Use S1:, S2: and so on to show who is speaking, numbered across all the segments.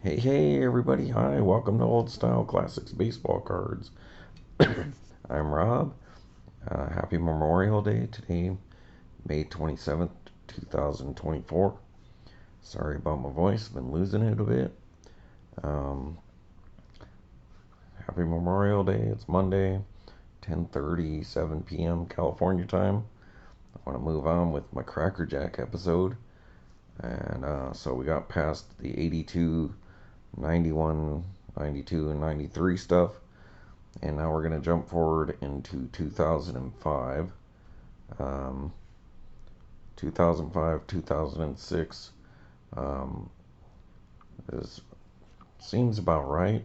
S1: Hey, everybody. Hi, welcome to Old Style Classics Baseball Cards. I'm Rob. Happy Memorial Day today, May 27th, 2024. Sorry about my voice, been losing it a bit. Um, Happy Memorial Day. It's Monday, 10:30, 7 p.m. California time. I want to move on with my Cracker Jack episode. And so we got past the 82, 91, 92, and 93 stuff. And now we're going to jump forward into 2005. 2005, 2006 is seems about right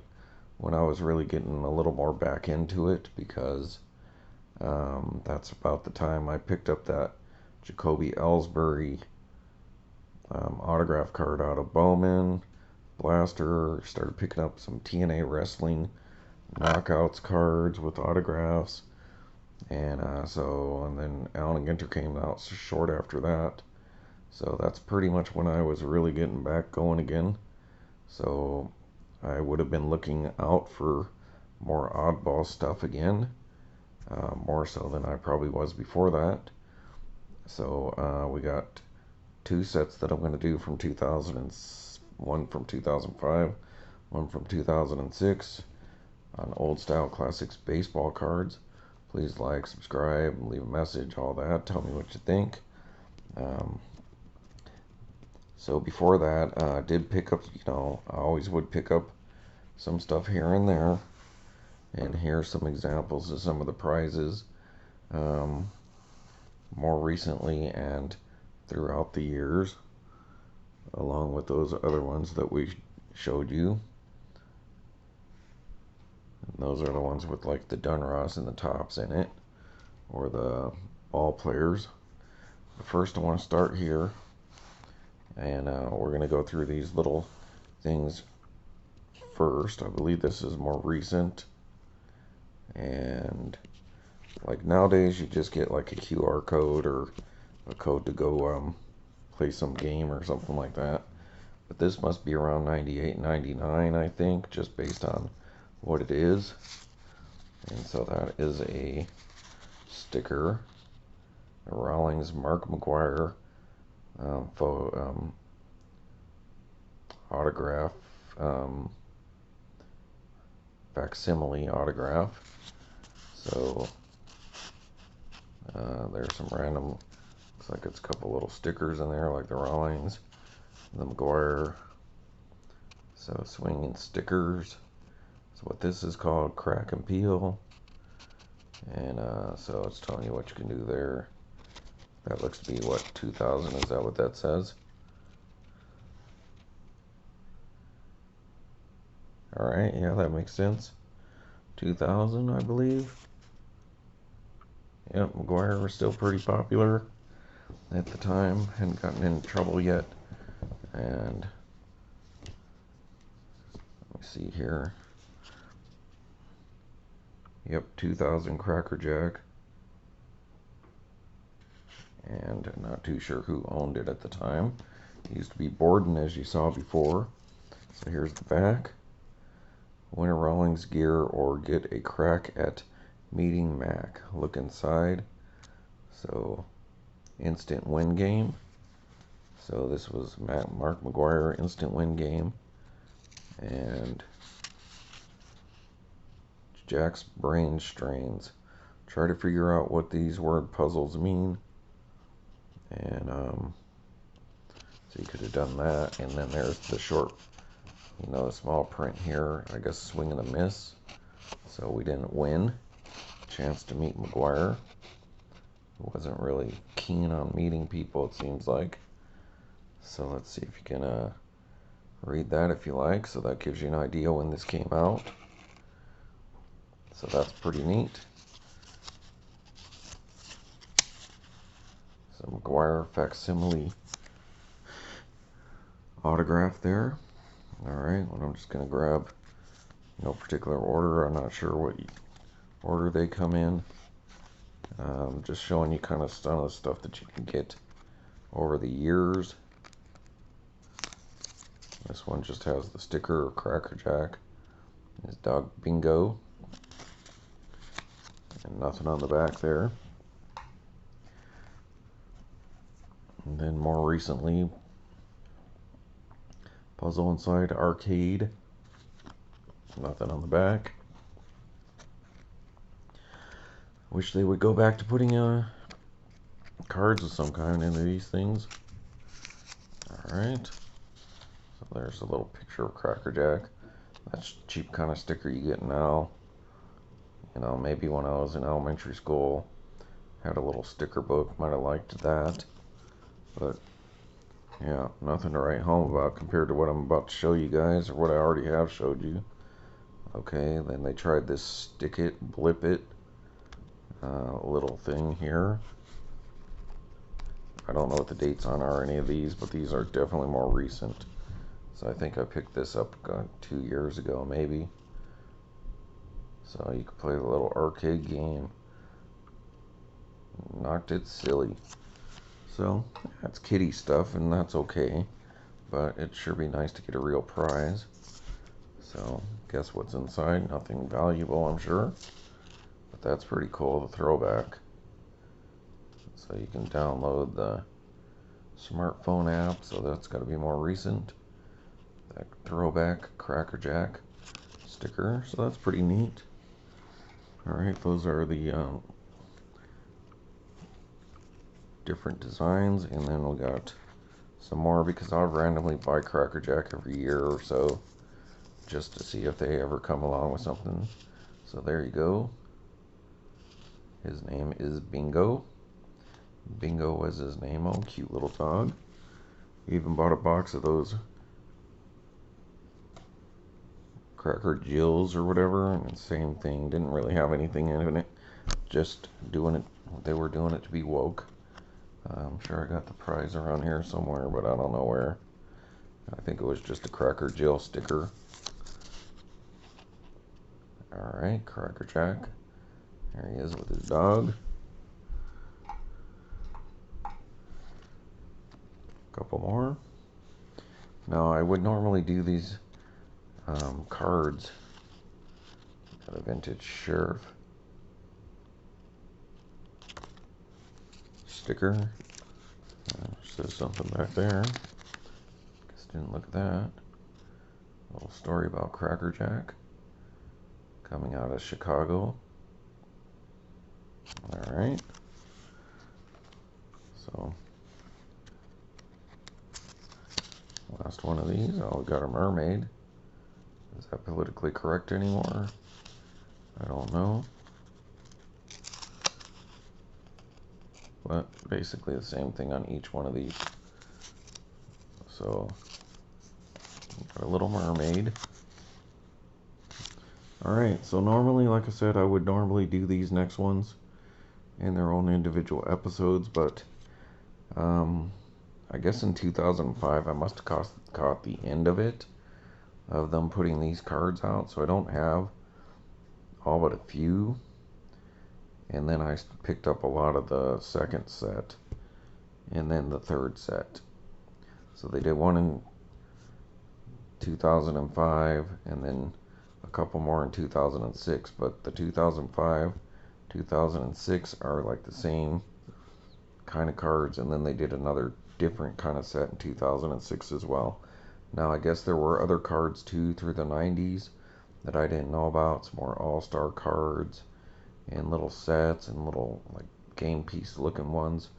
S1: when I was really getting a little more back into it because that's about the time I picked up that Jacoby Ellsbury autograph card out of Bowman Blaster. Started picking up some TNA Wrestling Knockouts cards with autographs. And then Allen Ginter came out short after that. So that's pretty much when I was really getting back going again. So I would have been looking out for more oddball stuff again, more so than I probably was before that. So we got two sets that I'm going to do from 2001 from 2005, one from 2006 on Old Style Classics baseball cards. Please like, subscribe, leave a message, all that. Tell me what you think. So before that, I did pick up, I always would pick up some stuff here and there. And here's some examples of some of the prizes more recently and throughout the years, along with those other ones that we showed you. And those are the ones with like the Dunross and the tops in it, or the ball players. But first I want to start here, and we're going to go through these little things first. I believe this is more recent, and like nowadays you just get like a QR code or a code to go play some game or something like that. But this must be around 98, 99, I think, just based on what it is. And so that is a sticker, a Rawlings Mark McGwire autograph, facsimile autograph. So there's some random, looks like it's a couple little stickers in there, like the Rawlings, the McGwire. So swinging stickers. So what this is called, crack and peel. And so it's telling you what you can do there. That looks to be what, 2000, is that what that says? Alright, yeah, that makes sense. 2000, I believe. Yep, McGwire was still pretty popular at the time. Hadn't gotten in trouble yet. And let me see here. Yep, 2000 Cracker Jack. And not too sure who owned it at the time. It used to be Borden, as you saw before. So here's the back. Win a Rawlings gear or get a crack at meeting Mac. Look inside. So instant win game. So this was Mark McGwire instant win game. And Jack's brain strains. Try to figure out what these word puzzles mean. And so you could have done that. And then there's the short, the small print here. I guess swing and a miss. So we didn't win. Chance to meet McGwire. Wasn't really keen on meeting people, it seems like. So let's see if you can read that if you like. So that gives you an idea when this came out. So that's pretty neat. So McGwire facsimile autograph there. Alright, well, I'm just going to grab no particular order. I'm not sure what order they come in. Just showing you kind of some of the stuff that you can get over the years. This one just has the sticker of Cracker Jack, his dog Bingo, and nothing on the back there. And then more recently, Puzzle Inside Arcade, nothing on the back. Wish they would go back to putting cards of some kind into these things. Alright, so there's a little picture of Cracker Jack. That's cheap kind of sticker you get now. You know, maybe when I was in elementary school, had a little sticker book, might have liked that. But yeah, nothing to write home about compared to what I'm about to show you guys, or what I already have showed you. Okay, then they tried this Stick It, Blip It little thing here. I don't know what the dates on are any of these, but these are definitely more recent. So I think I picked this up 2 years ago, maybe. So you could play the little arcade game. Knocked it silly. So that's kiddie stuff, and that's okay. But it sure be nice to get a real prize. So guess what's inside? Nothing valuable, I'm sure. But that's pretty cool, the throwback. So you can download the smartphone app, so that's got to be more recent. That throwback Cracker Jack sticker, so that's pretty neat. Alright, those are the different designs, and then we got some more because I'll randomly buy Cracker Jack every year or so just to see if they ever come along with something. So there you go. His name is Bingo. Bingo was his name. Oh, cute little dog. He even bought a box of those Cracker Jills or whatever, and same thing. Didn't really have anything in it. Just doing it. They were doing it to be woke. I'm sure I got the prize around here somewhere, but I don't know where. I think it was just a Cracker Jill sticker. Alright, Cracker Jack. There he is with his dog. Couple more. Now I would normally do these cards. Got a vintage sheriff sticker. Says something back there. Guess didn't look at that. A little story about Cracker Jack coming out of Chicago. Alright. So last one of these. Oh, we got a mermaid. Is that politically correct anymore? I don't know. But basically the same thing on each one of these. So, got a little mermaid. Alright, so normally, like I said, I would normally do these next ones in their own individual episodes, but I guess in 2005 I must have caught the end of it, of them putting these cards out, so I don't have all but a few. And then I picked up a lot of the second set and then the third set. So they did one in 2005 and then a couple more in 2006, but the 2005 2006 are like the same kind of cards, and then they did another different kind of set in 2006 as well. Now I guess there were other cards too through the 90s that I didn't know about, some more all-star cards and little sets and little like game piece looking ones.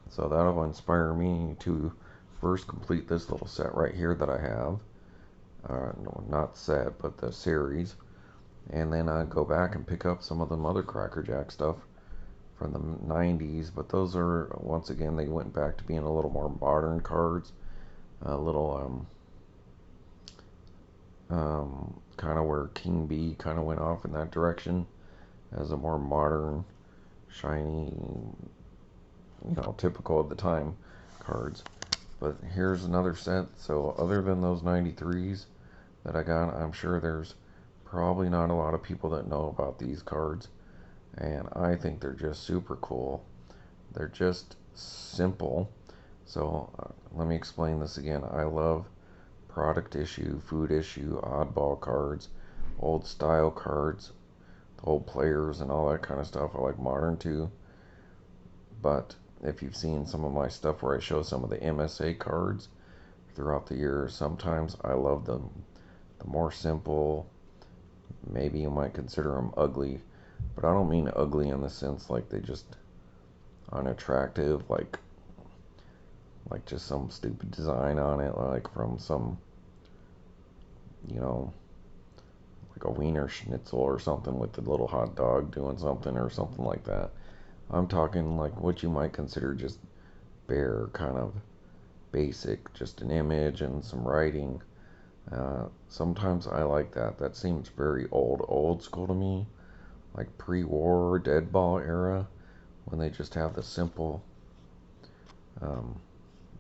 S1: So that'll inspire me to first complete this little set right here that I have. No, not set, but the series. And then I go back and pick up some of them other Cracker Jack stuff from the 90s. But those are, once again, they went back to being a little more modern cards. A little, kind of where King Bee kind of went off in that direction as a more modern, shiny, you know, typical of the time cards. But here's another set. So other than those 93s that I got, I'm sure there's probably not a lot of people that know about these cards, and I think they're just super cool. They're just simple. So let me explain this again. I love product issue, food issue, oddball cards, old style cards, old players and all that kind of stuff. I like modern too. But if you've seen some of my stuff where I show some of the MSA cards throughout the years, sometimes I love them. The more simple, maybe you might consider them ugly, but I don't mean ugly in the sense like they just unattractive, like just some stupid design on it, like from some, you know, like a wiener schnitzel or something with the little hot dog doing something or something like that. I'm talking like what you might consider just bare, kind of basic, just an image and some writing. Sometimes I like that. That seems very old school to me, like pre-war deadball era, when they just have the simple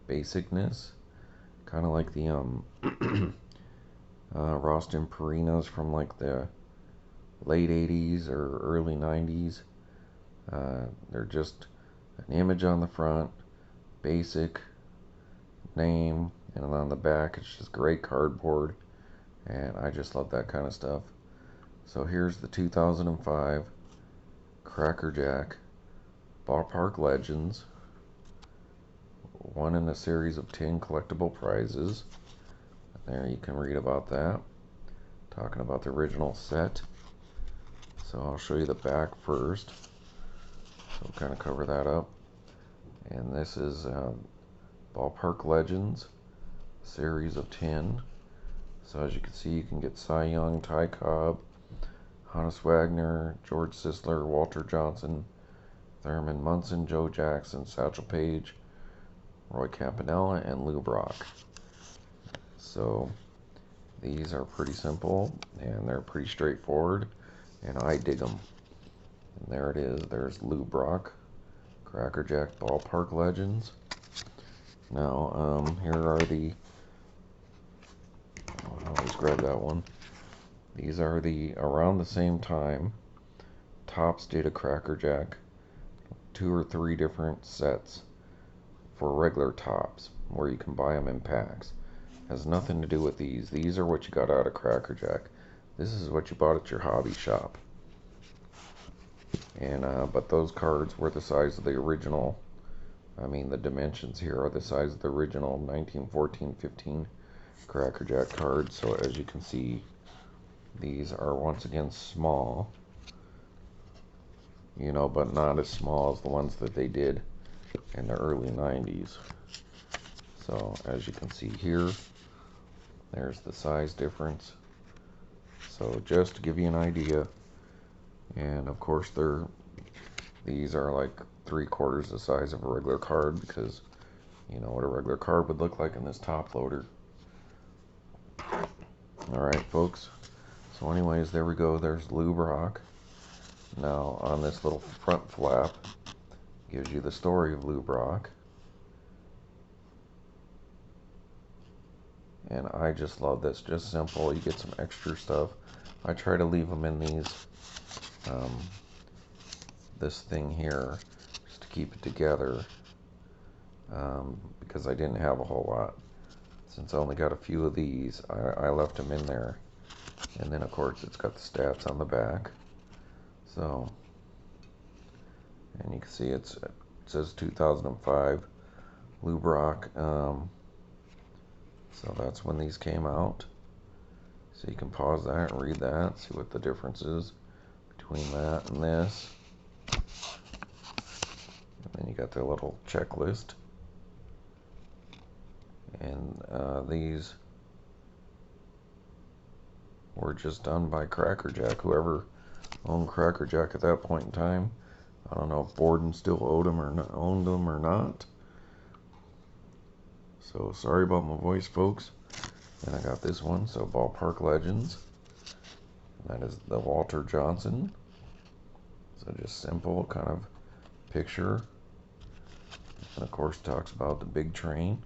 S1: basicness, kind of like the Rostin Perinas from like the late 80s or early 90s. They're just an image on the front, basic name, and on the back it's just gray cardboard, and I just love that kind of stuff. So here's the 2005 Cracker Jack Ballpark Legends, one in a series of 10 collectible prizes. There you can read about that, talking about the original set. So I'll show you the back first, so we'll kind of cover that up. And this is Ballpark Legends, series of 10. So as you can see, you can get Cy Young, Ty Cobb, Honus Wagner, George Sisler, Walter Johnson, Thurman Munson, Joe Jackson, Satchel Paige, Roy Campanella, and Lou Brock. So these are pretty simple and they're pretty straightforward, and I dig them. And there it is. There's Lou Brock, Cracker Jack Ballpark Legends. Now, here are the, I always grab that one. These are the, around the same time, Topps did a Cracker Jack, 2 or 3 different sets for regular Topps, where you can buy them in packs. Has nothing to do with these. These are what you got out of Cracker Jack. This is what you bought at your hobby shop. And but those cards were the size of the original. I mean, the dimensions here are the size of the original 1914-15 Cracker Jack cards. So as you can see, these are once again small, you know, but not as small as the ones that they did in the early 90s. So as you can see here, there's the size difference. So just to give you an idea, and of course these are like 3/4 the size of a regular card, because you know what a regular card would look like in this top loader. Alright folks, so anyways, there we go. There's Lou Brock. Now on this little front flap gives you the story of Lou Brock. And I just love this. Just simple. You get some extra stuff. I try to leave them in these, this thing here, just to keep it together, because I didn't have a whole lot. Since I only got a few of these, I left them in there. And then of course it's got the stats on the back. So, and you can see it says 2005 Lou Brock. So that's when these came out. So you can pause that and read that, see what the difference is between that and this. And then you got the little checklist. And these were just done by Cracker Jack. Whoever owned Cracker Jack at that point in time. I don't know if Borden still owned them or not. So sorry about my voice, folks. And I got this one, so Ballpark Legends. That is the Walter Johnson. So just simple kind of picture. And of course talks about the big train.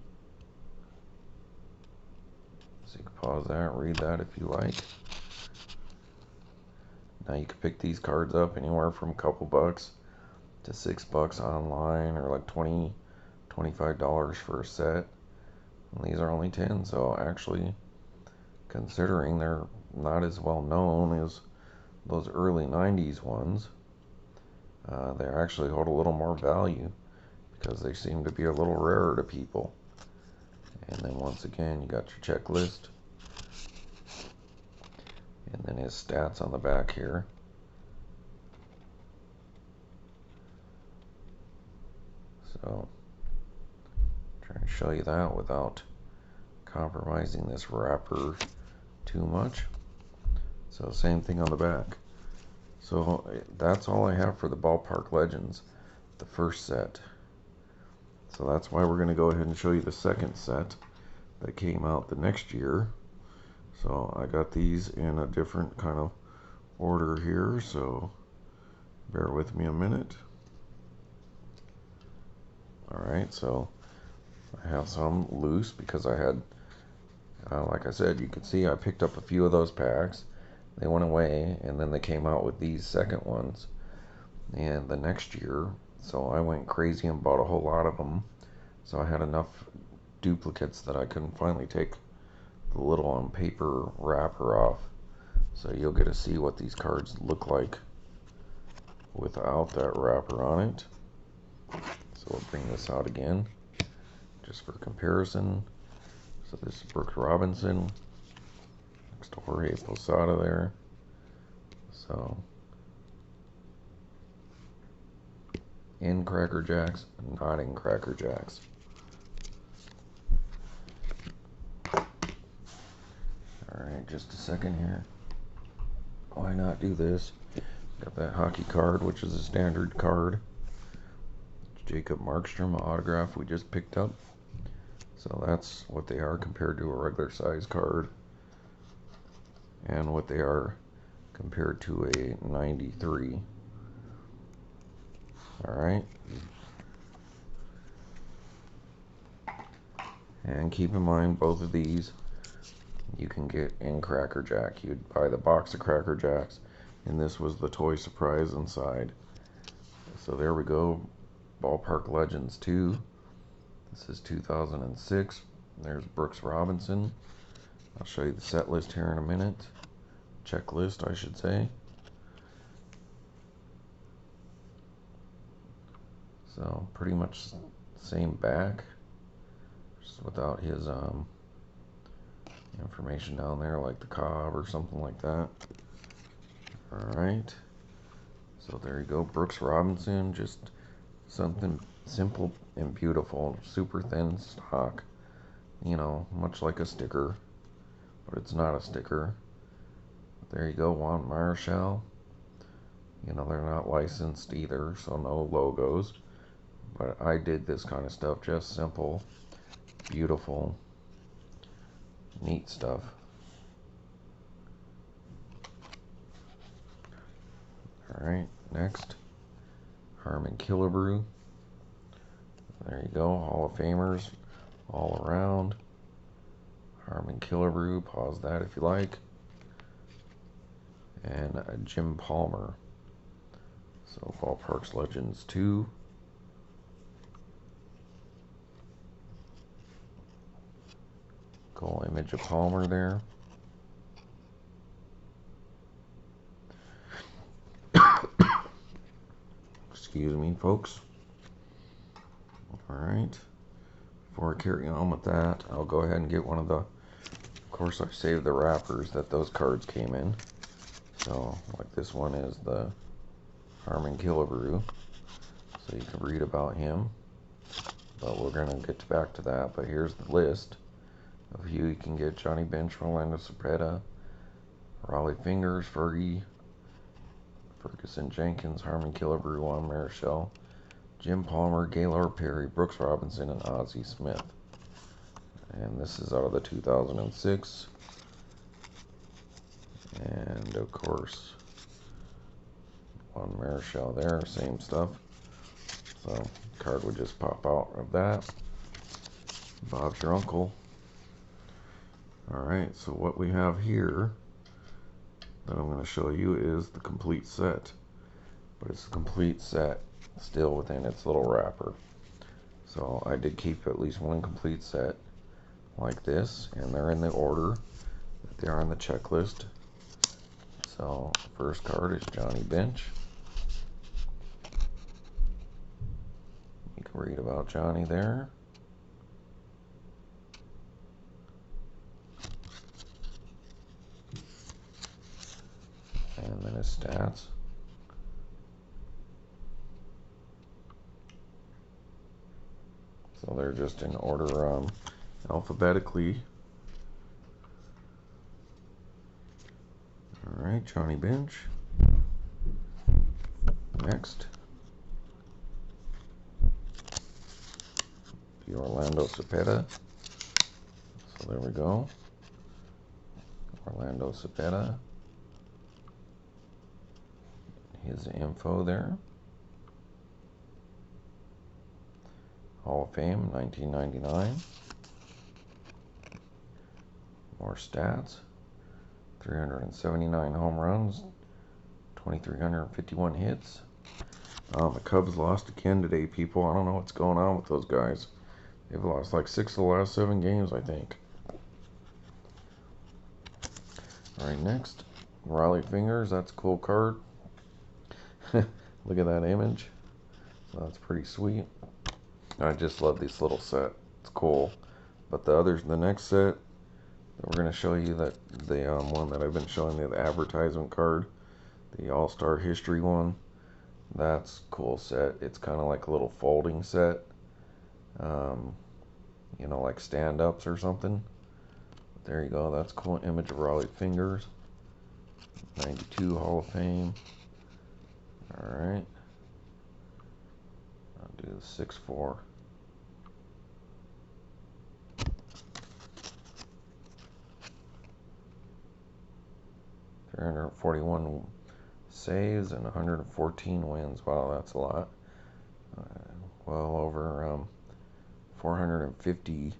S1: So you can pause that, read that if you like. Now you can pick these cards up anywhere from a couple bucks to $6 online, or like $20, $25 for a set. And these are only 10, so actually, considering they're not as well known as those early 90s ones, they actually hold a little more value because they seem to be a little rarer to people. And then once again, you got your checklist, and then his stats on the back here. So, trying to show you that without compromising this wrapper too much. So same thing on the back. So that's all I have for the Ballpark Legends, the first set. So that's why we're going to go ahead and show you the second set that came out the next year. So I got these in a different kind of order here, so bear with me a minute. Alright, so I have some loose because I had, like I said, you can see I picked up a few of those packs. They went away, and then they came out with these second ones and the next year. So I went crazy and bought a whole lot of them. So I had enough duplicates that I couldn't finally take the little on paper wrapper off. So you'll get to see what these cards look like without that wrapper on it. So we'll bring this out again just for comparison. So this is Brooks Robinson next to Jorge Posada there. So in Cracker Jacks, not in Cracker Jacks. Alright, just a second here. Why not do this? Got that hockey card, which is a standard card. Jacob Markstrom autograph we just picked up. So that's what they are compared to a regular size card, and what they are compared to a 93. Alright. And keep in mind, both of these you can get in Cracker Jack. You'd buy the box of Cracker Jacks, and this was the toy surprise inside. So there we go. Ballpark Legends 2. This is 2006. There's Brooks Robinson. I'll show you the set list here in a minute. Checklist, I should say. So pretty much same back, just without his information down there, like the Cobb or something like that. Alright. So there you go, Brooks Robinson, just something simple and beautiful, super thin stock, you know, much like a sticker, but it's not a sticker. There you go, Juan Marichal. You know, they're not licensed either, so no logos, but I did this kind of stuff, just simple, beautiful, neat stuff. Alright, next, Harmon Killebrew. There you go, Hall of Famers all around. Harmon Killebrew, pause that if you like. And Jim Palmer. So Ballpark Legends 2. Cool image of Palmer there. Excuse me, folks. Alright. Before I carry on with that, I'll go ahead and get one of the... Of course, I saved the wrappers that those cards came in. So, like this one is the Harmon Killebrew. So you can read about him. But we're going to get back to that. But here's the list of who you can get. Johnny Bench, Rolando Cepeda, Raleigh Fingers, Fergie, Ferguson Jenkins, Harmon Killebrew, Juan Marichal, Jim Palmer, Gaylord Perry, Brooks Robinson, and Ozzie Smith. And this is out of the 2006. And of course, Juan Marichal there, same stuff. So, card would just pop out of that. Bob's your uncle. Alright, so what we have here that I'm going to show you is the complete set. But it's a complete set still within its little wrapper. So I did keep at least one complete set like this, and they're in the order that they are on the checklist. So first card is Johnny Bench. You can read about Johnny there. And then his stats. So they're just in order alphabetically. Alright, Johnny Bench. Next, the Orlando Cepeda. So there we go. Orlando Cepeda. His info there. Hall of Fame, 1999. More stats. 379 home runs. 2,351 hits. The Cubs lost again today, people. I don't know what's going on with those guys. They've lost like 6 of the last 7 games, I think. Alright, next. Raleigh Fingers. That's a cool card. Look at that image. So that's pretty sweet. I just love this little set. It's cool. But the next set, we're going to show you that the one that I've been showing you, the advertisement card, the All-Star History one. That's a cool set. It's kind of like a little folding set. You know, like stand-ups or something. There you go. That's a cool image of Raleigh Fingers. 92 Hall of Fame. Alright. I'll do the 6-4. .341 saves and 114 wins. Wow, that's a lot. Well over 450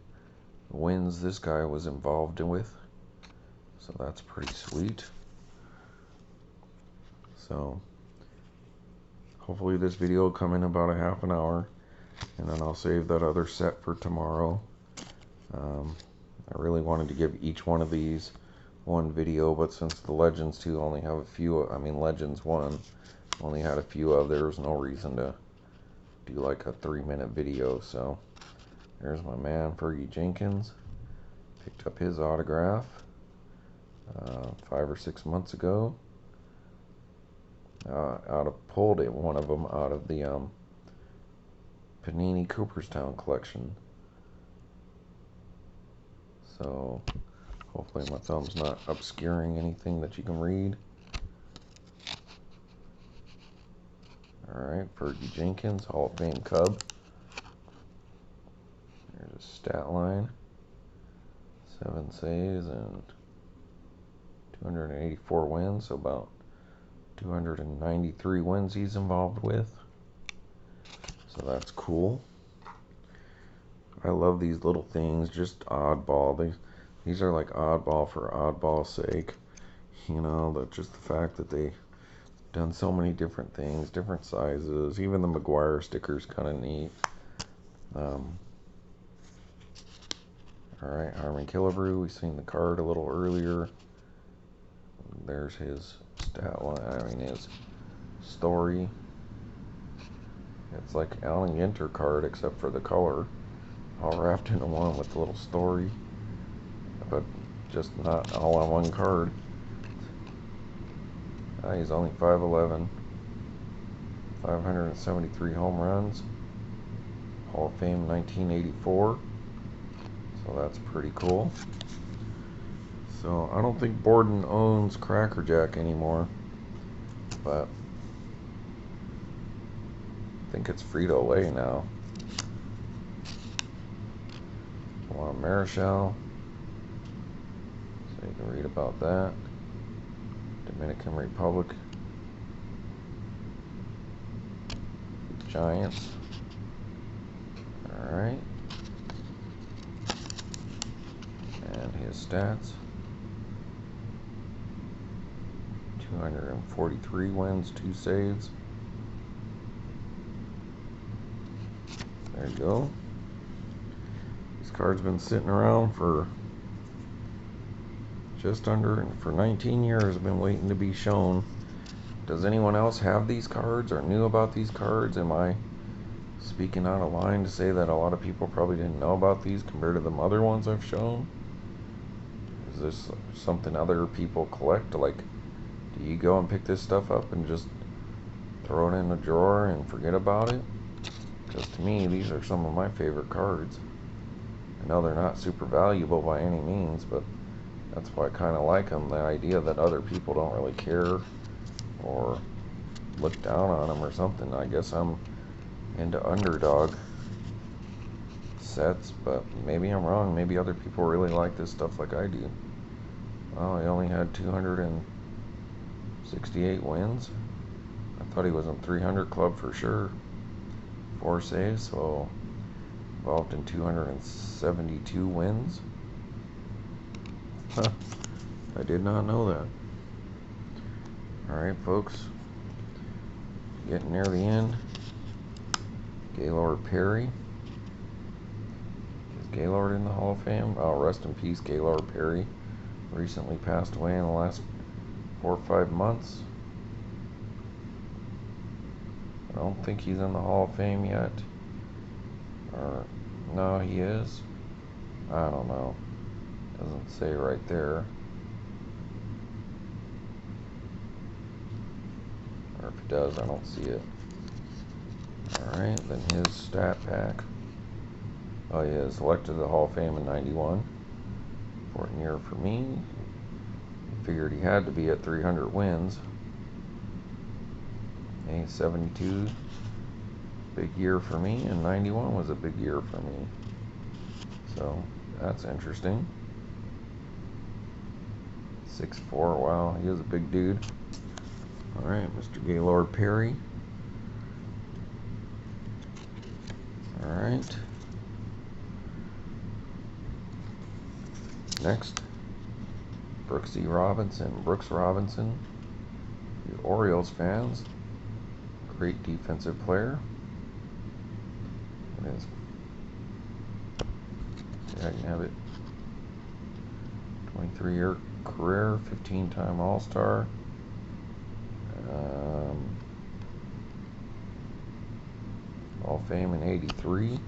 S1: wins this guy was involved with. So that's pretty sweet. So hopefully this video will come in about a half an hour, and then I'll save that other set for tomorrow. I really wanted to give each one of these one video, but since the Legends 2 only have a few, I mean Legends 1 only had a few of, there was no reason to do like a 3-minute video. So there's my man Fergie Jenkins. Picked up his autograph 5 or 6 months ago. Pulled it, one of them out of the Panini Cooperstown collection. So hopefully my thumb's not obscuring anything that you can read. Alright, Fergie Jenkins, Hall of Fame Cub. There's a stat line. 7 saves and 284 wins, so about 293 wins he's involved with. So that's cool. I love these little things, just oddball. These are like oddball for oddball's sake. You know, that just the fact that they've done so many different things, different sizes. Even the McGwire sticker's kind of neat. Alright, Harmon Killebrew. We've seen the card a little earlier. There's his stat line, I mean his story. It's like Alan Ginter card except for the color, all wrapped into one with a little story, but just not all on one card. He's only 5'11", 573 home runs, Hall of Fame 1984, so that's pretty cool. So I don't think Borden owns Cracker Jack anymore, but I think it's Frito-Lay now. Juan Marichal, so you can read about that. Dominican Republic, Giants. Alright, and his stats: 243 wins, 2 saves. There you go. This card's been sitting around for for 19 years. I've been waiting to be shown. Does anyone else have these cards or knew about these cards? Am I speaking out of line to say that a lot of people probably didn't know about these compared to the other ones I've shown? Is this something other people collect? Like, do you go and pick this stuff up and just throw it in a drawer and forget about it? Because to me, these are some of my favorite cards. I know they're not super valuable by any means, but that's why I kind of like them. The idea that other people don't really care or look down on them or something. I guess I'm into underdog sets, but maybe I'm wrong. Maybe other people really like this stuff like I do. Oh, he only had 268 wins. I thought he was in 300 club for sure. 4 saves, so involved in 272 wins. Huh. I did not know that. Alright, folks. Getting near the end. Gaylord Perry. Is Gaylord in the Hall of Fame? Oh, rest in peace, Gaylord Perry. Recently passed away in the last 4 or 5 months. I don't think he's in the Hall of Fame yet. Or, no, he is. I don't know. Doesn't say right there. Or if it does, I don't see it. Alright, then his stat pack. Oh, he is elected to the Hall of Fame in 91. Important year for me. Figured he had to be at 300 wins. 72, big year for me, and 91 was a big year for me. So, that's interesting. 6'4", wow, he is a big dude. Alright, Mr. Gaylord Perry. Alright. Next, Brooks Robinson. The Orioles fans. Great defensive player. It is. See, I can have it. 23-year career, 15-time All-Star. Hall of Fame in 83.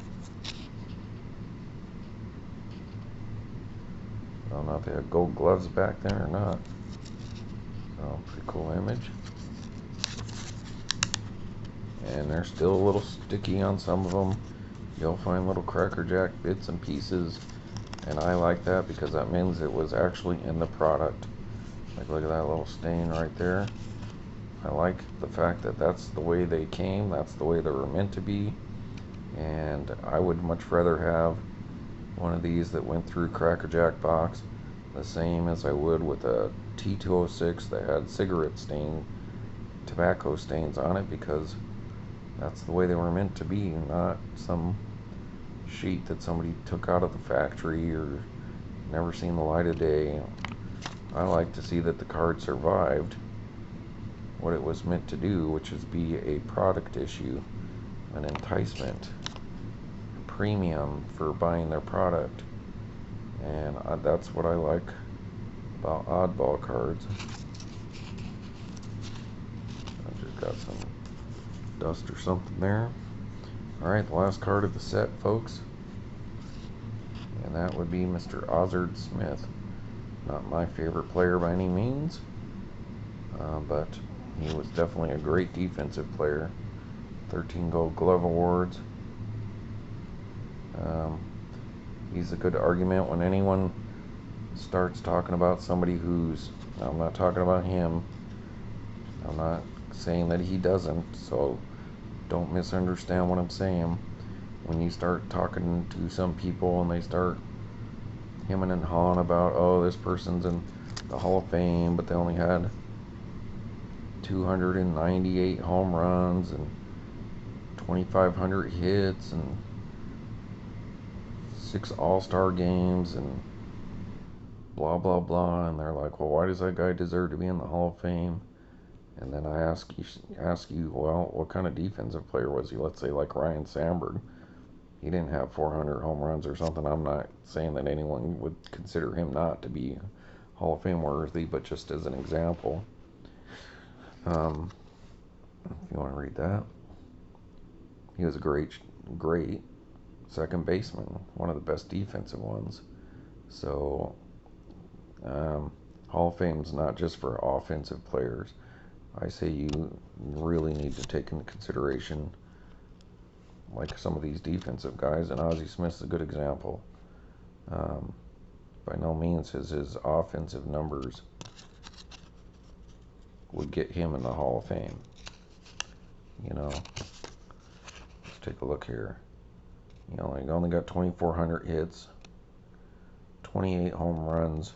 S1: I don't know if they had gold gloves back then or not. So, pretty cool image. And they're still a little sticky on some of them. You'll find little Cracker Jack bits and pieces, and I like that because that means it was actually in the product. Like, look at that little stain right there. I like the fact that that's the way they came, that's the way they were meant to be, and I would much rather have one of these that went through Cracker Jack box the same as I would with a T206 that had tobacco stains on it, because that's the way they were meant to be, not some sheet that somebody took out of the factory or never seen the light of day. I like to see that the card survived what it was meant to do, which is be a product issue, an enticement, a premium for buying their product. And that's what I like about oddball cards. I just got some dust or something there. Alright, the last card of the set, folks. And that would be Mr. Ozard Smith. Not my favorite player by any means, but he was definitely a great defensive player. 13 Gold Glove awards. He's a good argument when anyone starts talking about somebody who's... I'm not talking about him. I'm not saying that he doesn't, so don't misunderstand what I'm saying. When you start talking to some people and they start hemming and hawing about, oh, this person's in the Hall of Fame, but they only had 298 home runs and 2,500 hits and 6 All-Star games and blah blah blah, and they're like, well, why does that guy deserve to be in the Hall of Fame? And then I ask you, well, what kind of defensive player was he? Let's say like Ryan Sandberg. he didn't have 400 home runs or something. I'm not saying that anyone would consider him not to be Hall of Fame worthy, but just as an example. If you want to read that, he was a great second baseman, one of the best defensive ones. So Hall of Fame's not just for offensive players. I say you really need to take into consideration like some of these defensive guys, and Ozzie Smith's a good example. By no means his offensive numbers would get him in the Hall of Fame. You know, let's take a look here. You know, he only got 2,400 hits, 28 home runs.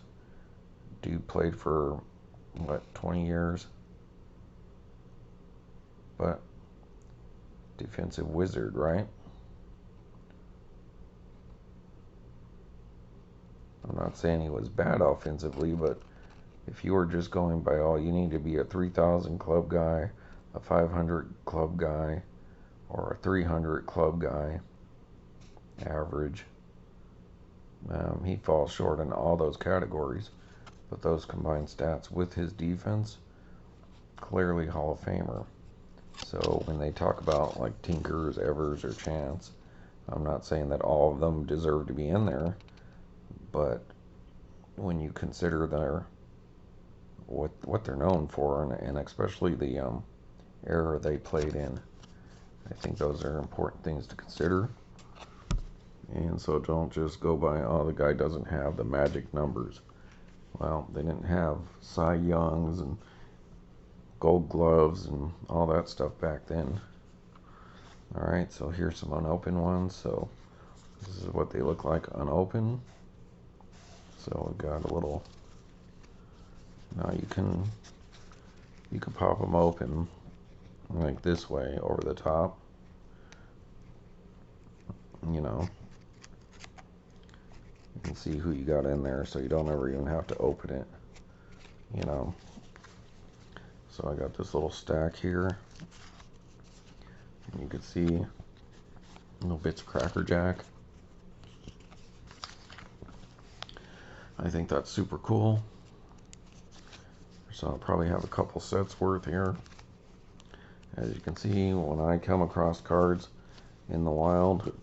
S1: Dude played for, what, 20 years? But defensive wizard, right? I'm not saying he was bad offensively, but if you were just going by all, you need to be a 3,000 club guy, a 500 club guy, or a 300 club guy, average. He falls short in all those categories, but those combined stats with his defense, clearly Hall of Famer. So when they talk about like Tinkers, Evers, or Chance, I'm not saying that all of them deserve to be in there, but when you consider their what they're known for, and especially the era they played in, I think those are important things to consider. And so don't just go by, oh, the guy doesn't have the magic numbers. Well, they didn't have Cy Youngs and Gold Gloves and all that stuff back then. Alright, so here's some unopened ones. So this is what they look like unopened. So we've got a little, now you can pop them open like this way over the top. You know, you can see who you got in there, so you don't ever even have to open it. You know, so I got this little stack here. And you can see little bits of Cracker Jack. I think that's super cool. So I'll probably have a couple sets worth here. As you can see, when I come across cards in the wild,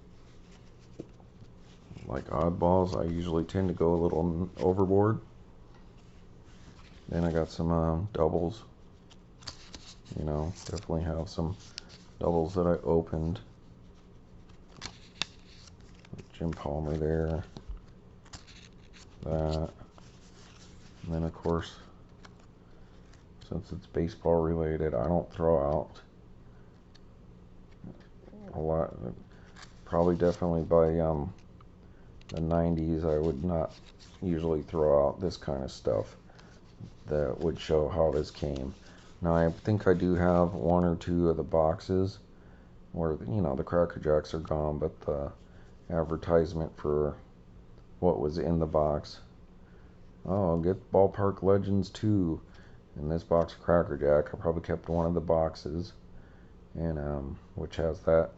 S1: like oddballs, I usually tend to go a little overboard. Then I got some doubles. You know, definitely have some doubles that I opened. Jim Palmer there. That. And then of course, since it's baseball related, I don't throw out a lot. Probably definitely by the 90s, I would not usually throw out this kind of stuff that would show how this came. Now I think I do have one or two of the boxes where, you know, the Cracker Jacks are gone, but the advertisement for what was in the box. Oh, I'll get Ballpark Legends 2 in this box of Cracker Jack. I probably kept one of the boxes, and which has that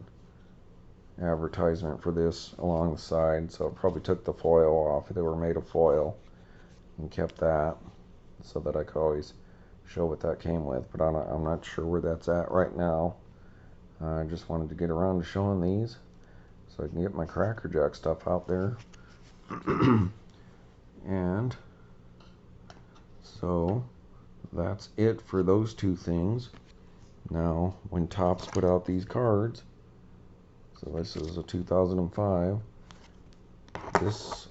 S1: advertisement for this along the side. So I probably took the foil off. They were made of foil, and kept that so that I could always show what that came with. But I'm not sure where that's at right now. I just wanted to get around to showing these so I can get my Cracker Jack stuff out there. And so that's it for those two things. Now, when Topps put out these cards, so this is a 2005. This,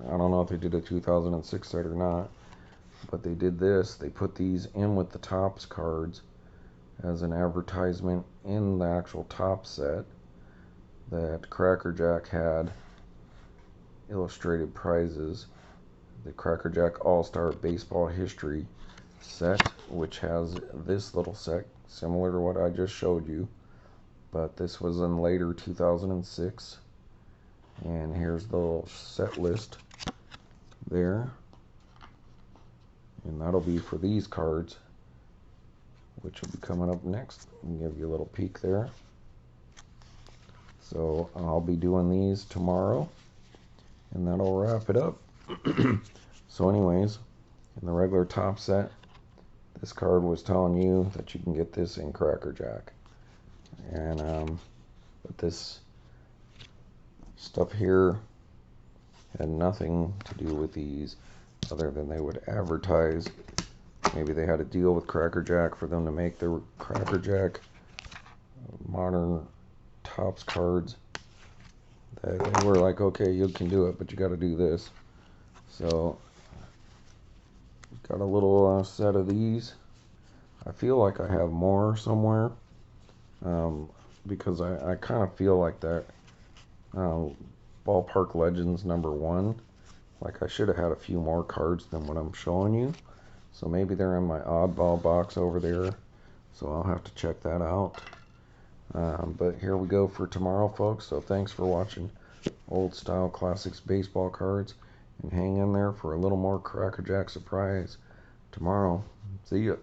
S1: I don't know if they did a 2006 set or not, but they did this. They put these in with the Topps cards as an advertisement in the actual Topps set that Cracker Jack had illustrated prizes. The Cracker Jack All-Star Baseball History set, which has this little set similar to what I just showed you, but this was in later 2006. And here's the little set list there, and that'll be for these cards, which will be coming up next. I'll give you a little peek there. So I'll be doing these tomorrow, and that'll wrap it up. So anyways, in the regular top set, this card was telling you that you can get this in Cracker Jack. And but this stuff here had nothing to do with these other than they would advertise. Maybe they had a deal with Cracker Jack for them to make their Cracker Jack modern Topps cards. They were like, okay, you can do it, but you got to do this. So got a little set of these. I feel like I have more somewhere, because I kind of feel like that Ballpark Legends #1, like I should have had a few more cards than what I'm showing you. So maybe they're in my Oddball box over there, so I'll have to check that out. But here we go for tomorrow, folks. So thanks for watching Old Style Classics baseball cards, and hang in there for a little more Cracker Jack surprise tomorrow. See ya.